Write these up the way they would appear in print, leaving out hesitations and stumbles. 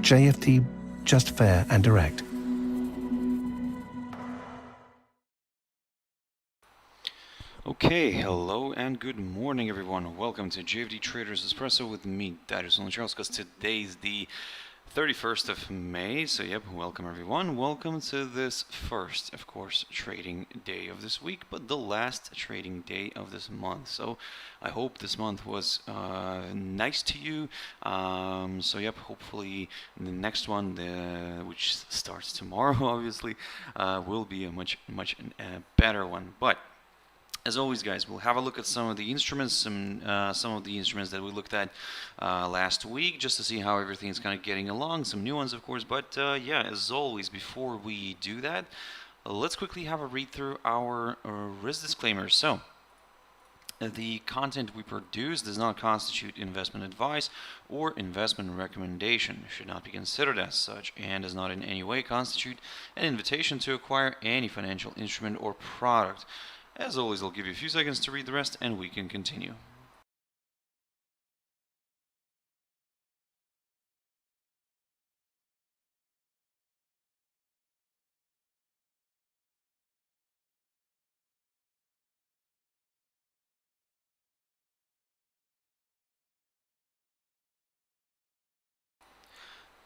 JFD, just fair and direct. Okay, hello and good morning everyone. Welcome to JFD Traders Espresso with me, Darius Anucauskas. Today is the 31st of May, so yep, welcome everyone. Welcome to this first, of course, trading day of this week, but the last trading day of this month. So I hope this month was nice to you. So yep, hopefully the next one, which starts tomorrow, obviously, will be a much better one. But as always, guys, we'll have a look at some of the instruments, some of the instruments that we looked at last week, just to see how everything is kind of getting along. Some new ones, of course, but yeah, as always, before we do that, let's quickly have a read through our risk disclaimers. So, the content we produce does not constitute investment advice or investment recommendation, should not be considered as such, and does not in any way constitute an invitation to acquire any financial instrument or product. As always, I'll give you a few seconds to read the rest and we can continue.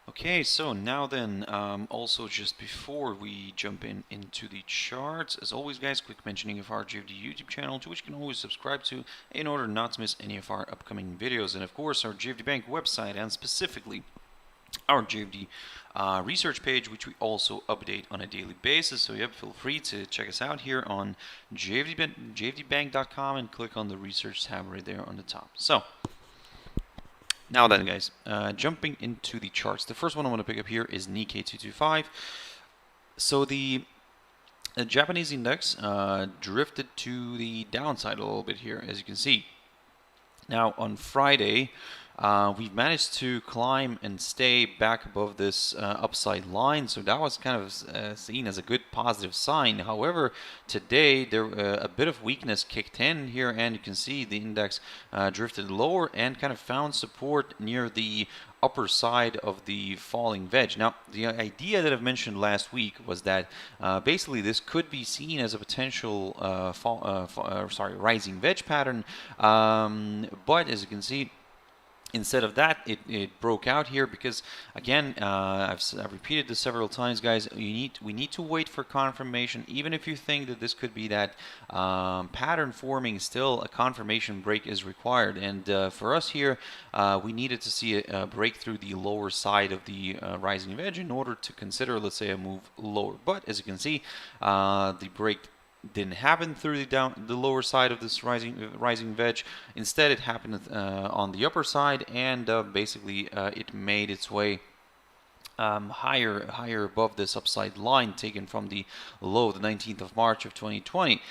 Okay, so now then, also just before we jump into the charts, as always, guys, quick mentioning of our JFD YouTube channel, to which you can always subscribe to in order not to miss any of our upcoming videos, and of course our JFD Bank website, and specifically our JFD research page, which we also update on a daily basis. So yep, feel free to check us out here on jfdbank.com and click on the research tab right there on the top. So now then, guys, jumping into the charts. The first one I want to pick up here is Nikkei 225. So the Japanese index drifted to the downside a little bit here, as you can see. Now on Friday, we've managed to climb and stay back above this upside line, so that was kind of seen as a good positive sign. However, today there a bit of weakness kicked in here, and you can see the index drifted lower and kind of found support near the upper side of the falling wedge. Now, the idea that I've mentioned last week was that basically this could be seen as a potential rising wedge pattern, but as you can see, instead of that, it broke out here because, again, I've repeated this several times, guys. We need to wait for confirmation. Even if you think that this could be that pattern forming, still a confirmation break is required. And for us here, we needed to see a break through the lower side of the rising wedge in order to consider, let's say, a move lower. But as you can see, the break didn't happen through the lower side of this rising wedge. Instead, it happened on the upper side, and basically it made its way higher above this upside line taken from the low, the 19th of March of 2020.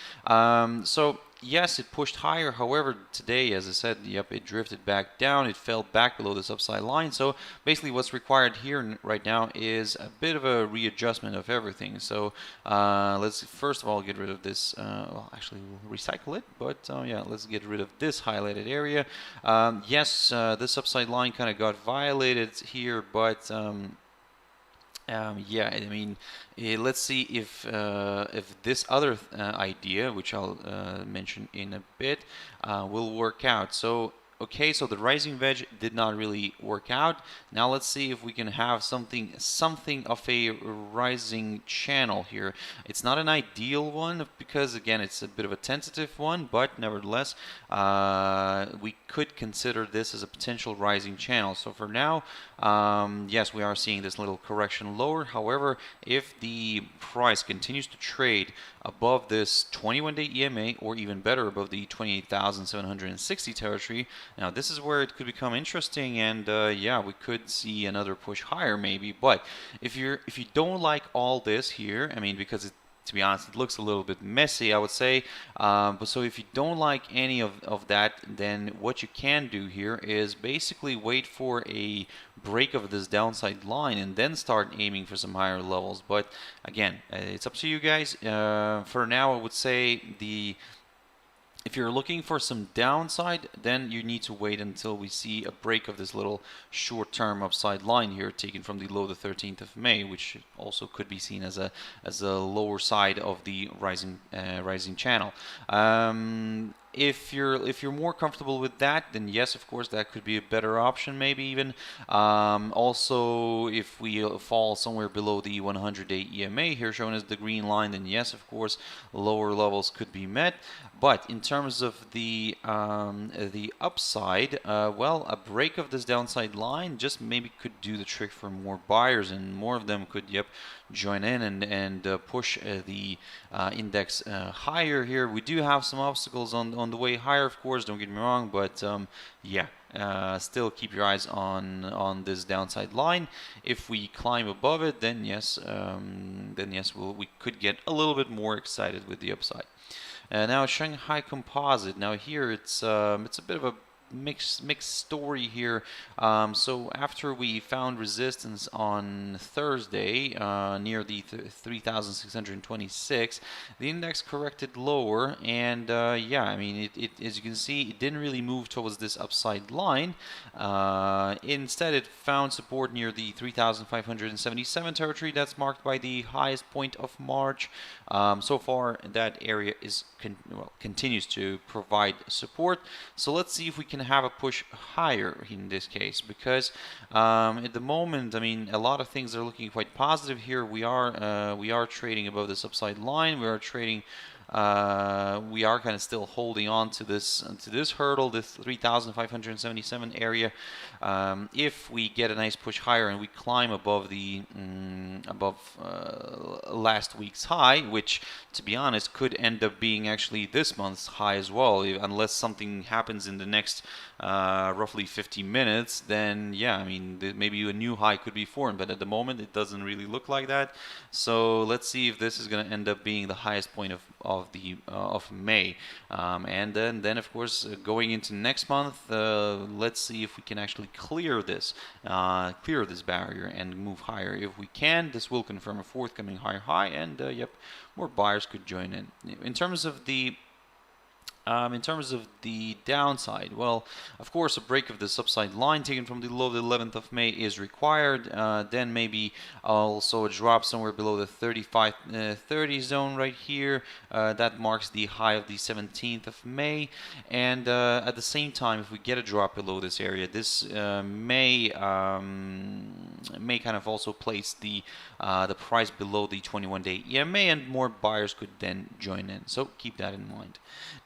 So yes, it pushed higher. However, today, as I said, yep, it drifted back down. It fell back below this upside line. So basically what's required here right now is a bit of a readjustment of everything. So let's first of all get rid of this. Well, actually, we'll recycle it. But yeah, let's get rid of this highlighted area. Yes, this upside line kind of got violated here, but yeah, I mean, let's see if this other idea, which I'll mention in a bit, will work out. So, okay, so the rising wedge did not really work out. Now let's see if we can have something of a rising channel here. It's not an ideal one because, again, it's a bit of a tentative one, but nevertheless, we could consider this as a potential rising channel. So for now, yes, we are seeing this little correction lower. However, if the price continues to trade above this 21-day EMA, or even better, above the 28,760 territory, now this is where it could become interesting, and yeah, we could see another push higher maybe. But if you don't like all this here, I mean, because to be honest, it looks a little bit messy, I would say. But so if you don't like any of that, then what you can do here is basically wait for a break of this downside line and then start aiming for some higher levels. But again, it's up to you guys. For now, I would say the If you're looking for some downside, then you need to wait until we see a break of this little short-term upside line here, taken from the low the 13th of May, which also could be seen as a lower side of the rising channel. If you're more comfortable with that, then yes, of course, that could be a better option, maybe even. Also, if we fall somewhere below the 100-day EMA here, shown as the green line, then yes, of course, lower levels could be met. But in terms of the upside, well, a break of this downside line just maybe could do the trick for more buyers, and more of them could, join in and push the index higher here. We do have some obstacles on the way higher, of course, don't get me wrong, but still keep your eyes on this downside line. If we climb above it, then yes, we could get a little bit more excited with the upside. Now Shanghai Composite. Now here it's a bit of a mixed story here. So after we found resistance on Thursday near the 3,626, the index corrected lower, and I mean it as you can see, it didn't really move towards this upside line. Instead, it found support near the 3,577 territory. That's marked by the highest point of March. So far, that area is continues to provide support. So let's see if we can have a push higher in this case, because at the moment, I mean, a lot of things are looking quite positive here. We are trading above this upside line. We are trading. We are kind of still holding on to this hurdle, this 3,577 area. If we get a nice push higher and we climb above the last week's high, which to be honest could end up being actually this month's high as well, unless something happens in the next roughly 50 minutes, then I mean maybe a new high could be formed, but at the moment it doesn't really look like that. So let's see if this is going to end up being the highest point of May, and then of course going into next month, let's see if we can actually clear this barrier and move higher. If we can, this will confirm a forthcoming higher high, and more buyers could join in. In terms of the downside, well, of course, a break of this upside line taken from the low of the 11th of May is required. Then maybe also a drop somewhere below the 35.30 zone right here. That marks the high of the 17th of May. And at the same time, if we get a drop below this area, this may kind of also place the price below the 21-day EMA, and more buyers could then join in. So keep that in mind.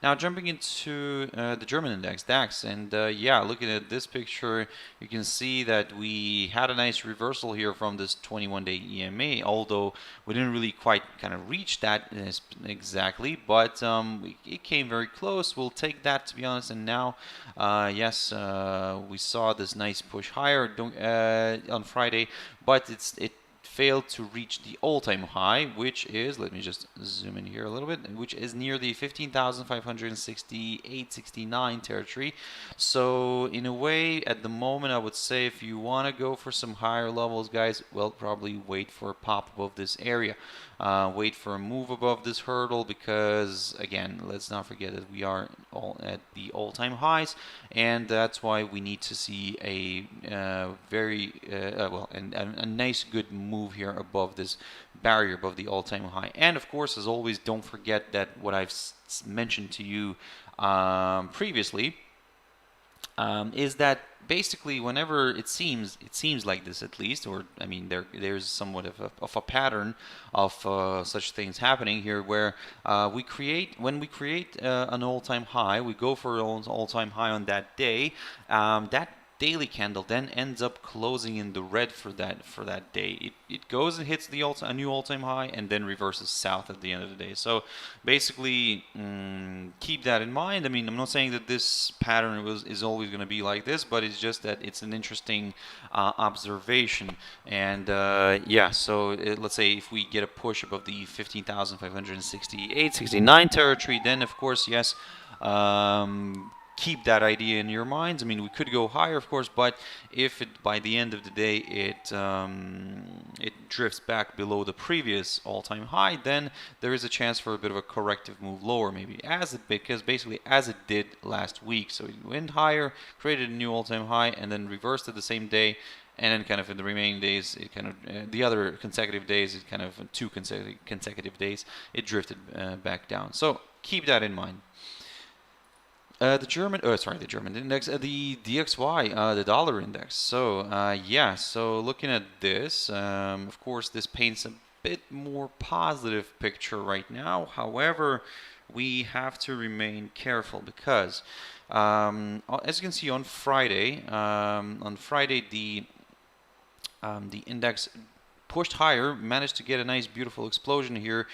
Now jumping into the German index, DAX, and looking at this picture, you can see that we had a nice reversal here from this 21-day EMA, although we didn't really quite kind of reach that exactly, but it came very close. We'll take that, to be honest. And now, we saw this nice push higher on Friday, but it failed to reach the all-time high, which is, let me just zoom in here a little bit, which is near the 15,568.69 territory. So in a way, at the moment, I would say if you want to go for some higher levels, guys, well, probably wait for a pop above this area. Wait for a move above this hurdle, because again, let's not forget that we are all at the all-time highs, and that's why we need to see a a nice good move here above this barrier, above the all-time high. And of course, as always, don't forget that what I've mentioned to you previously is that basically whenever it seems like this, at least, or I mean there's somewhat of a pattern of such things happening here, where when we create an all-time high, we go for an all-time high on that day. That daily candle then ends up closing in the red for that day. It goes and hits a new all-time high, and then reverses south at the end of the day. So basically, keep that in mind. I mean, I'm not saying that this pattern is always going to be like this, but it's just that it's an interesting observation. And so let's say if we get a push above the 15,568.69 territory, then of course, yes, keep that idea in your minds. I mean, we could go higher, of course, but if it by the end of the day it drifts back below the previous all-time high, then there is a chance for a bit of a corrective move lower, maybe because basically as it did last week. So it went higher, created a new all-time high, and then reversed it the same day. And then kind of in the remaining days, it kind of the other consecutive days, it kind of two consecutive days, it drifted back down. So keep that in mind. The index, the DXY, the dollar index. So yeah, so looking at this, of course, this paints a bit more positive picture right now. However, we have to remain careful because, as you can see on Friday, the index pushed higher, managed to get a nice, beautiful explosion here.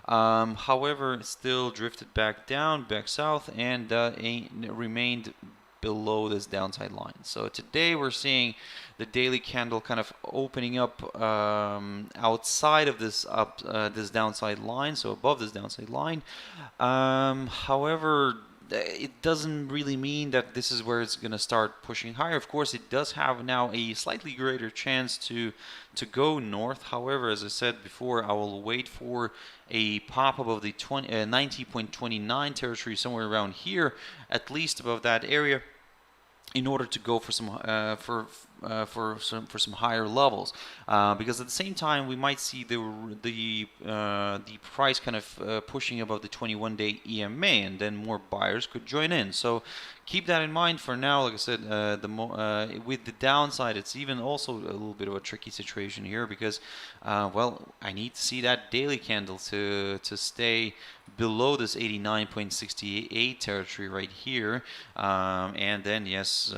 However, it still drifted back down, back south, and remained below this downside line. So today we're seeing the daily candle kind of opening up outside of this this downside line, so above this downside line. However, it doesn't really mean that this is where it's going to start pushing higher. Of course, it does have now a slightly greater chance to go north. However, as I said before, I will wait for a pop above the 90.29 territory, somewhere around here, at least above that area, in order to go for some some higher levels, because at the same time we might see the price kind of pushing above the 21-day EMA, and then more buyers could join in. So keep that in mind for now. Like I said, with the downside, it's even also a little bit of a tricky situation here because, well, I need to see that daily candle to stay below this 89.68 territory right here, and then yes,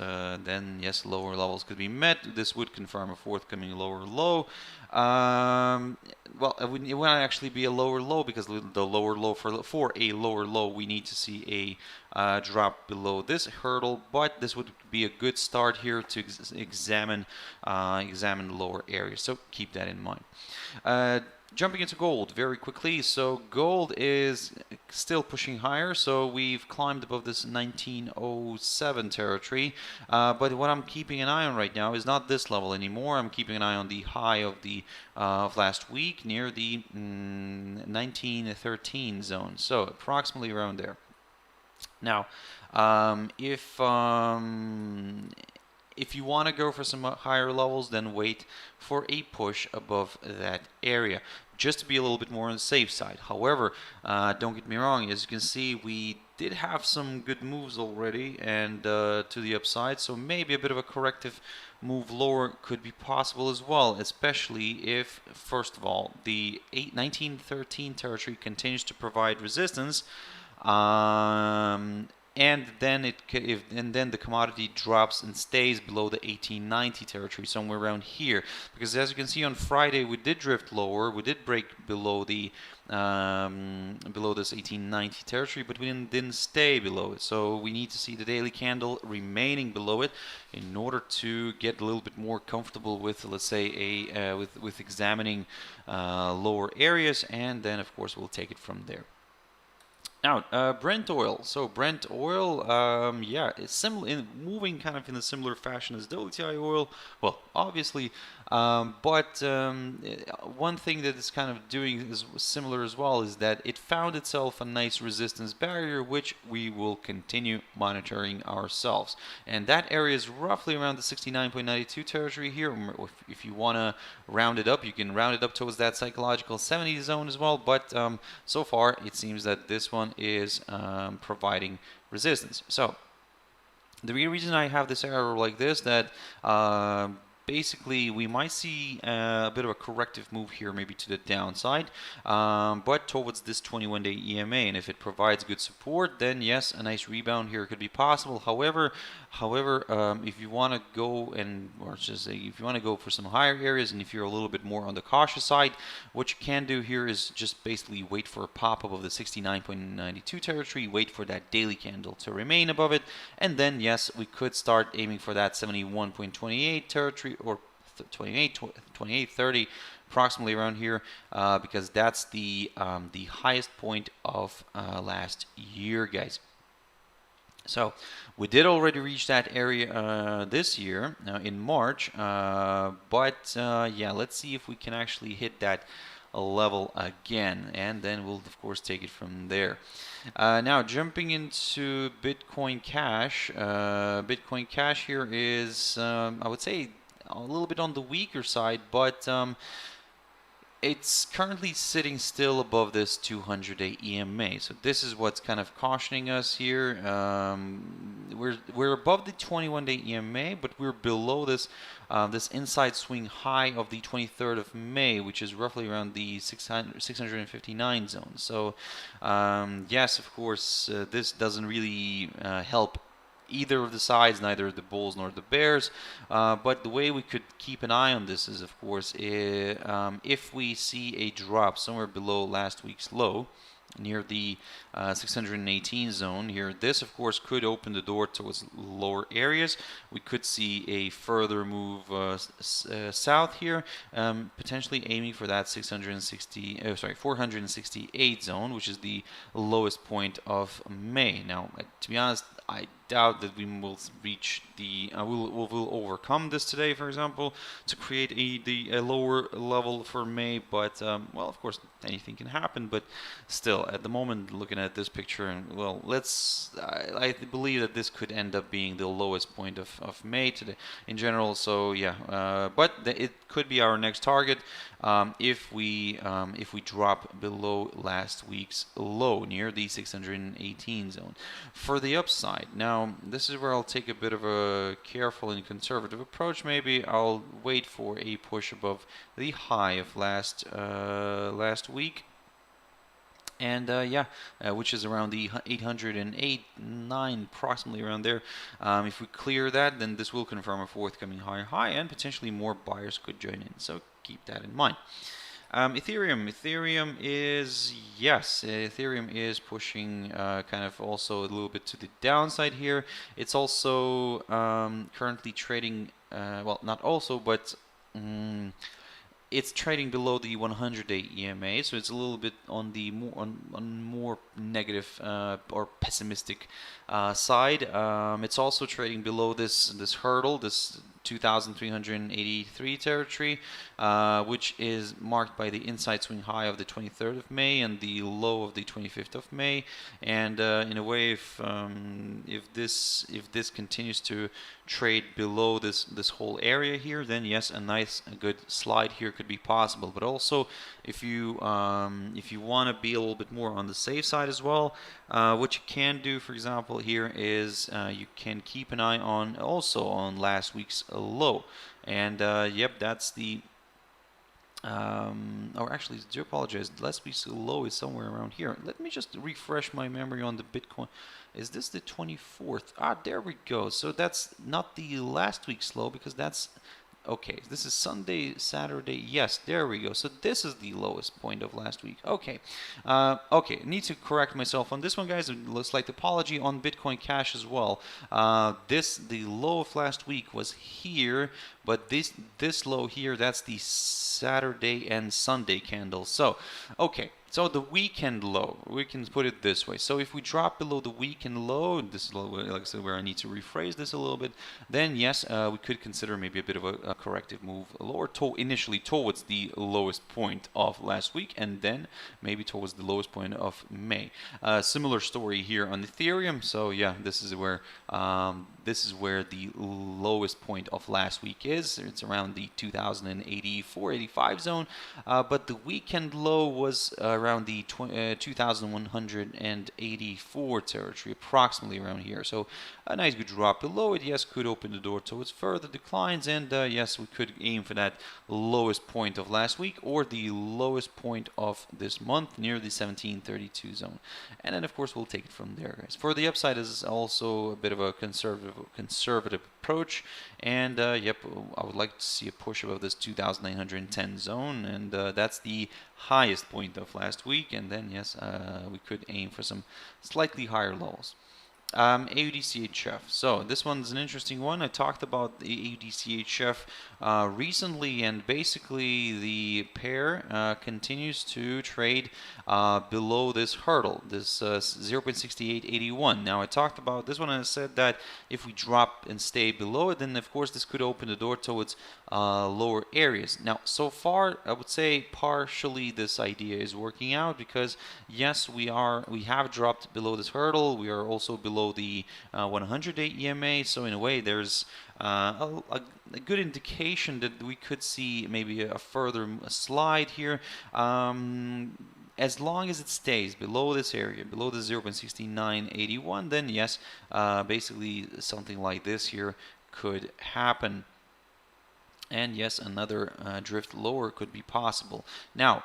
lower levels could be met. This would confirm a forthcoming lower low. Well, it wouldn't actually be a lower low, because the lower low for a lower low, we need to see a drop below this hurdle. But this would be a good start here to examine the lower areas. So keep that in mind. Jumping into gold very quickly. So gold is still pushing higher. So we've climbed above this 1907 territory. But what I'm keeping an eye on right now is not this level anymore. I'm keeping an eye on the high of the of last week near the 1913 zone. So approximately around there. Now, if you want to go for some higher levels, then wait for a push above that area, just to be a little bit more on the safe side. However, don't get me wrong, as you can see, we did have some good moves already, and to the upside, so maybe a bit of a corrective move lower could be possible as well, especially if, first of all, the 1913 territory continues to provide resistance, and then the commodity drops and stays below the 1890 territory, somewhere around here. Because as you can see, on Friday we did drift lower, we did break below the below this 1890 territory, but we didn't stay below it. So we need to see the daily candle remaining below it in order to get a little bit more comfortable with, let's say, with examining lower areas, and then of course we'll take it from there. Now, Brent oil. So Brent oil, yeah, it's similar, moving kind of in a similar fashion as WTI oil. Well, obviously, but one thing that it's kind of doing is similar as well is that it found itself a nice resistance barrier, which we will continue monitoring ourselves. And that area is roughly around the 69.92 territory here. If you want to round it up, you can round it up towards that psychological 70 zone as well. But so far, it seems that this one is providing resistance. So the reason I have this arrow like this, that basically we might see a bit of a corrective move here, maybe to the downside, but towards this 21-day EMA, and if it provides good support, then yes, a nice rebound here could be possible. However, if you want to go if you want to go for some higher areas, and if you're a little bit more on the cautious side, what you can do here is just basically wait for a pop-up of the 69.92 territory, wait for that daily candle to remain above it, and then yes, we could start aiming for that 71.28 territory, or 28.30, approximately around here, because that's the highest point of last year, guys. So we did already reach that area this year in March, but yeah, let's see if we can actually hit that level again, and then we'll of course take it from there. Now jumping into Bitcoin Cash. Bitcoin Cash here is I would say a little bit on the weaker side, but it's currently sitting still above this 200-day EMA, so this is what's kind of cautioning us here. We're above the 21-day EMA, but we're below this this inside swing high of the 23rd of May, which is roughly around the 659 zone. So yes, of course, this doesn't really help either of the sides, neither the bulls nor the bears, but the way we could keep an eye on this is, of course, if we see a drop somewhere below last week's low, near the 618 zone here, this of course could open the door towards lower areas. We could see a further move south here, potentially aiming for that 468 zone, which is the lowest point of May. Now, to be honest, I doubt that we will reach the we'll overcome this today, for example, to create a lower level for May. But well, of course, anything can happen. But still, at the moment, looking at this picture, and well, I believe that this could end up being the lowest point of May today in general. So yeah, but it could be our next target if we drop below last week's low near the 618 zone. For the upside, now this is where I'll take a bit of a careful and conservative approach. Maybe I'll wait for a push above the high of last week, and yeah, which is around the 808.9, approximately around there. If we clear that, then this will confirm a forthcoming higher high, and potentially more buyers could join in. So keep that in mind. Ethereum is pushing kind of also a little bit to the downside here. It's also currently trading, well, not also, but it's trading below the 100-day EMA, so it's a little bit on the more negative or pessimistic side. It's also trading below this hurdle, this 2,383 territory, which is marked by the inside swing high of the 23rd of May and the low of the 25th of May. And in a way, if this continues to trade below this whole area here, then yes, a good slide here could be possible. But also, if you want to be a little bit more on the safe side as well, what you can do, for example, here is you can keep an eye on last week's low, and yep, that's the or actually, do apologize, last week's low is somewhere around here. Let me just refresh my memory on the Bitcoin. Is this the 24th? Ah, there we go. So that's not the last week's low, because that's okay. This is Sunday, Saturday. Yes, there we go. So this is the lowest point of last week. Okay. Okay, need to correct myself on this one, guys. A slight apology on Bitcoin Cash as well. The low of last week was here, but this low here, that's the Saturday and Sunday candles. So, okay. So the weekend low, we can put it this way. So if we drop below the weekend low, this is like I said, where I need to rephrase this a little bit, then yes, we could consider maybe a bit of a corrective move lower, initially towards the lowest point of last week, and then maybe towards the lowest point of May. Similar story here on Ethereum. So yeah, this is where the lowest point of last week is. It's around the 2,084-85 zone, but the weekend low was around the 2,184 territory, approximately around here. So a nice good drop below it, yes, could open the door towards further declines, and yes, we could aim for that lowest point of last week or the lowest point of this month near the 1732 zone. And then of course we'll take it from there, guys. For the upside is also a bit of a conservative approach, and yep, I would like to see a push above this 2,910 zone, and that's the highest point of last week, and then yes, we could aim for some slightly higher levels. AUDCHF. So this one's an interesting one. I talked about the AUDCHF recently, and basically the pair continues to trade below this hurdle, this 0.6881. Now I talked about this one and I said that if we drop and stay below it, then of course this could open the door towards lower areas. Now so far I would say partially this idea is working out, because yes, we have dropped below this hurdle. We are also below the 100-day EMA, so in a way there's a good indication that we could see maybe a further slide here. As long as it stays below this area, below the 0.6981, then yes, basically something like this here could happen. And yes, another drift lower could be possible. Now,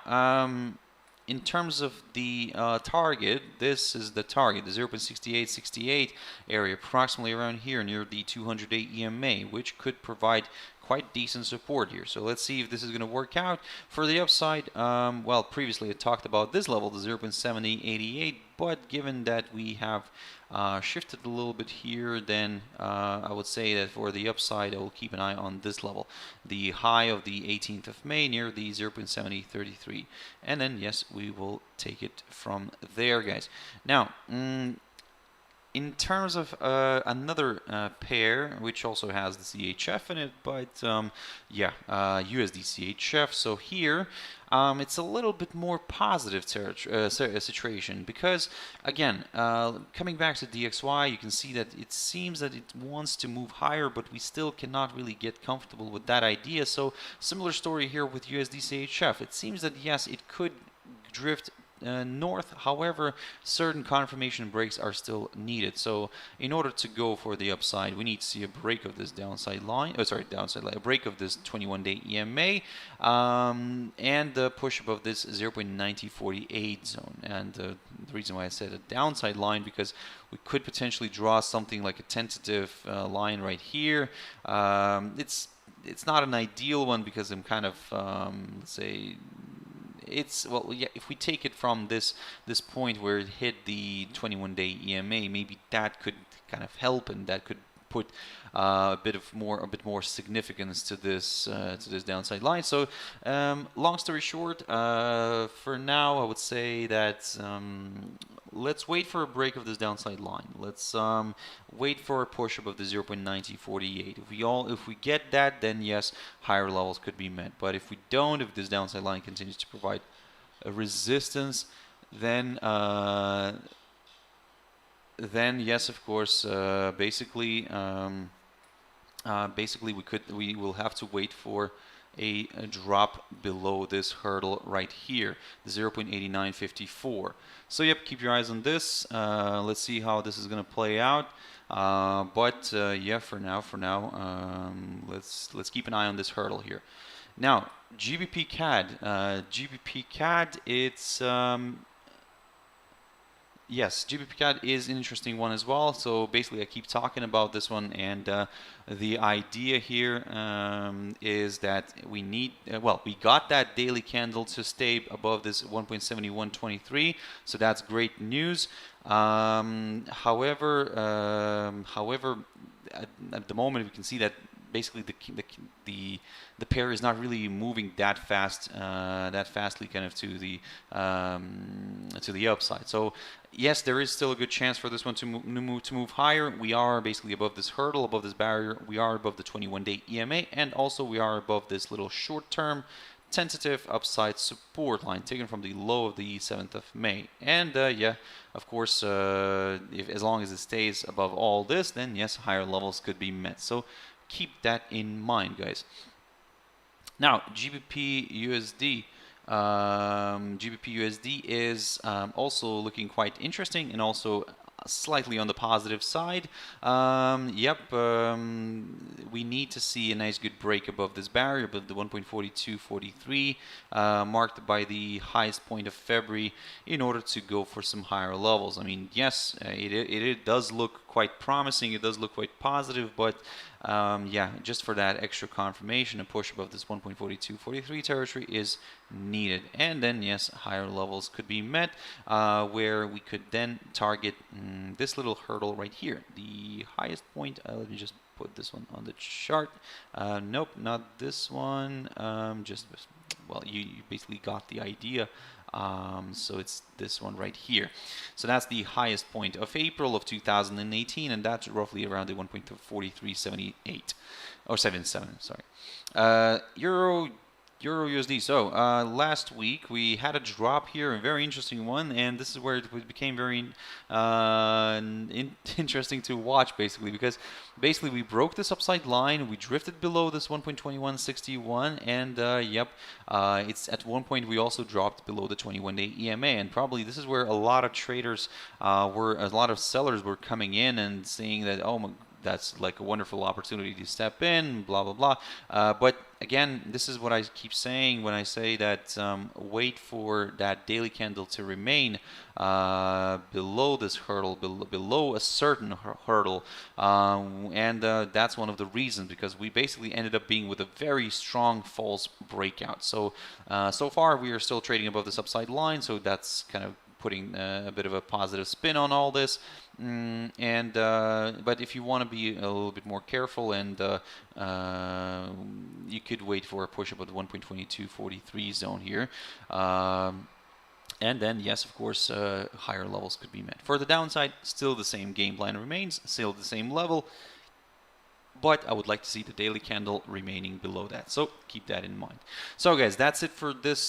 in terms of the target, this is the target, the 0.6868 area, approximately around here near the 200-day EMA, which could provide quite decent support here. So let's see if this is going to work out. For the upside, well, previously I talked about this level, the 0.7088, but given that we have shifted a little bit here, then I would say that for the upside I will keep an eye on this level, the high of the 18th of May near the 0.7033, and then yes, we will take it from there, guys. Now in terms of another pair, which also has the CHF in it, but yeah, USDCHF. So here, it's a little bit more positive situation, because again, coming back to DXY, you can see that it seems that it wants to move higher, but we still cannot really get comfortable with that idea. So similar story here with USDCHF. It seems that yes, it could drift north. However, certain confirmation breaks are still needed. So in order to go for the upside, we need to see a break of this downside line. A break of this 21-day EMA, and the push above this 0.9048 zone. And the reason why I said a downside line, because we could potentially draw something like a tentative line right here. It's not an ideal one, because I'm kind of let's say, well, yeah, if we take it from this point where it hit the 21-day EMA, maybe that could kind of help, and that could put a bit more significance to this downside line. So long story short, for now I would say that let's wait for a break of this downside line. Let's wait for a push above the 0.9048. If we get that, then yes, higher levels could be met. But if we don't, if this downside line continues to provide a resistance, then yes, of course, basically we will have to wait for a drop below this hurdle right here, the 0.8954. So yep, keep your eyes on this. Let's see how this is going to play out. But yeah, for now, let's keep an eye on this hurdle here. Now, GBPCAD. GBPCAD, it's yes, GBPCAD is an interesting one as well. So basically I keep talking about this one, and the idea here is that we need, well, we got that daily candle to stay above this 1.7123, so that's great news. However, at the moment we can see that basically the pair is not really moving that fastly kind of to the upside. So yes, there is still a good chance for this one to move higher. We are basically above this hurdle, above this barrier. We are above the 21-day EMA, and also we are above this little short-term tentative upside support line taken from the low of the 7th of May. And yeah, of course, as long as it stays above all this, then yes, higher levels could be met. So keep that in mind, guys. Now, GBPUSD. GBPUSD is also looking quite interesting, and also slightly on the positive side. We need to see a nice good break above this barrier, above the 1.4243, marked by the highest point of February, in order to go for some higher levels. I mean, yes, it does look quite promising. It does look quite positive, but yeah, just for that extra confirmation, a push above this 1.4243 territory is needed. And then, yes, higher levels could be met, where we could then target this little hurdle right here. The highest point, let me just put this one on the chart. Nope, not this one. Well, you basically got the idea. So it's this one right here. So that's the highest point of April of 2018, and that's roughly around the 1.4378 or 77. Sorry. Euro USD. So last week we had a drop here, a very interesting one, and this is where it became very interesting to watch, basically, because basically we broke this upside line, we drifted below this 1.2161, and it's at one point we also dropped below the 21-day EMA, and probably this is where a lot of traders a lot of sellers were coming in and saying that, oh, that's like a wonderful opportunity to step in, blah, blah, blah. But again, this is what I keep saying when I say that wait for that daily candle to remain below this hurdle, below a certain hurdle. And that's one of the reasons, because we basically ended up being with a very strong false breakout. So, so far we are still trading above this upside line, so that's kind of putting a bit of a positive spin on all this. But if you want to be a little bit more careful, and you could wait for a push up at the 1.2243 zone here. And then, yes, of course, higher levels could be met. For the downside, still the same game plan remains, still the same level. But I would like to see the daily candle remaining below that. So keep that in mind. So guys, that's it for this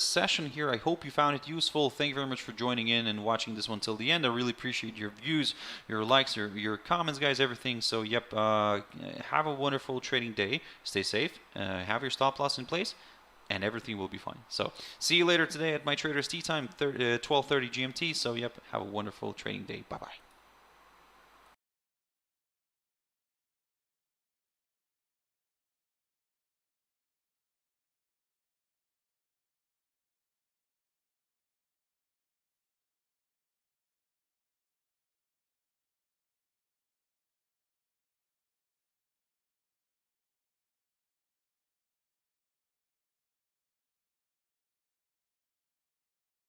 session here. I hope you found it useful. Thank you very much for joining in and watching this one till the end. I really appreciate your views, your likes, your comments, guys, everything. So yep, have a wonderful trading day. Stay safe. Have your stop loss in place, and everything will be fine. So see you later today at my Traders Tea Time, 12:30 GMT. So yep, have a wonderful trading day. Bye-bye.